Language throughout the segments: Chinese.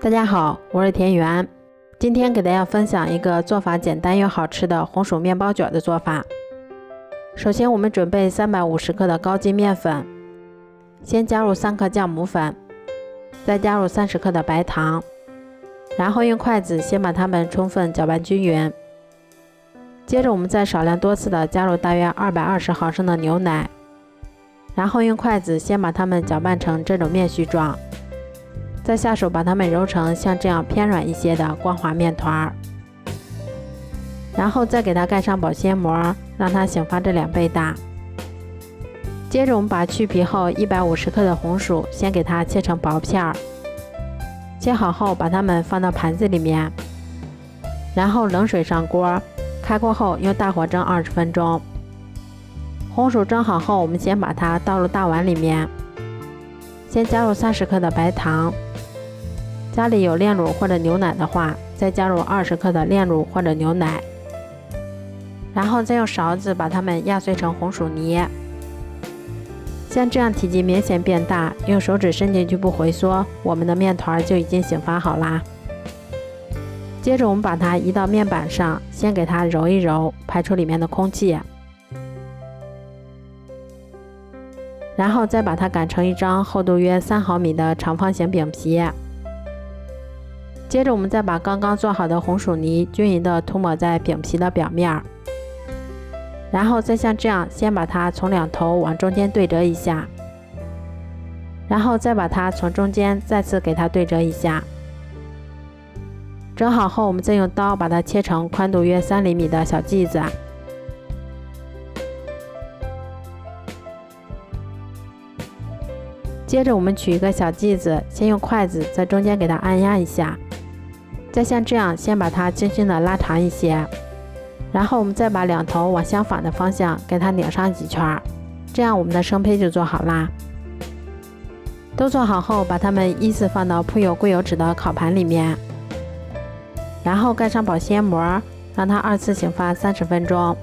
大家好，我是田园。今天给大家分享一个做法简单又好吃的红薯面包卷的做法。首先我们准备350克的高筋面粉，先加入3克酵母粉，再加入30克的白糖，然后用筷子先把它们充分搅拌均匀。接着我们再少量多次的加入大约220毫升的牛奶，然后用筷子先把它们搅拌成这种面絮状，再下手把它们揉成像这样偏软一些的光滑面团，然后再给它盖上保鲜膜，让它醒发至2倍大。接着我们把去皮后150克的红薯先给它切成薄片，切好后把它们放到盘子里面，然后冷水上锅，开锅后用大火蒸20分钟。红薯蒸好后，我们先把它倒入大碗里面，先加入30克的白糖，家里有炼乳或者牛奶的话，再加入20克的炼乳或者牛奶，然后再用勺子把它们压碎成红薯泥。像这样体积明显变大，用手指伸进去不回缩，我们的面团就已经醒发好啦。接着我们把它移到面板上，先给它揉一揉，排出里面的空气，然后再把它擀成一张厚度约3毫米的长方形饼皮。接着我们再把刚刚做好的红薯泥均匀地涂抹在饼皮的表面，然后再像这样先把它从两头往中间对折一下，然后再把它从中间再次给它对折一下。折好后，我们再用刀把它切成宽度约3厘米的小剂子。接着我们取一个小剂子，先用筷子在中间给它按压一下，再像这样先把它轻轻的拉长一些，然后我们再把两头往相反的方向给它拧上几圈，这样我们的生胚就做好啦。都做好后，把它们依次放到铺有硅油纸的烤盘里面，然后盖上保鲜膜，让它2次醒发30分钟。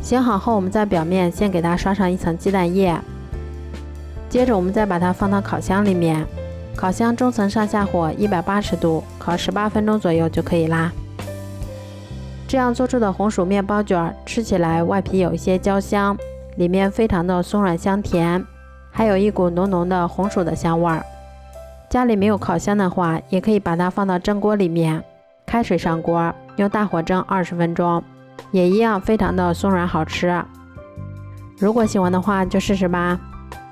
醒好后，我们在表面先给它刷上一层鸡蛋液，接着我们再把它放到烤箱里面，烤箱中层上下火180度，烤18分钟左右就可以啦。这样做出的红薯面包卷吃起来外皮有一些焦香，里面非常的松软香甜，还有一股浓浓的红薯的香味儿。家里没有烤箱的话，也可以把它放到蒸锅里面，开水上锅，用大火蒸20分钟，也一样非常的松软好吃。如果喜欢的话就试试吧，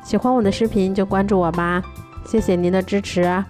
喜欢我的视频就关注我吧，谢谢您的支持。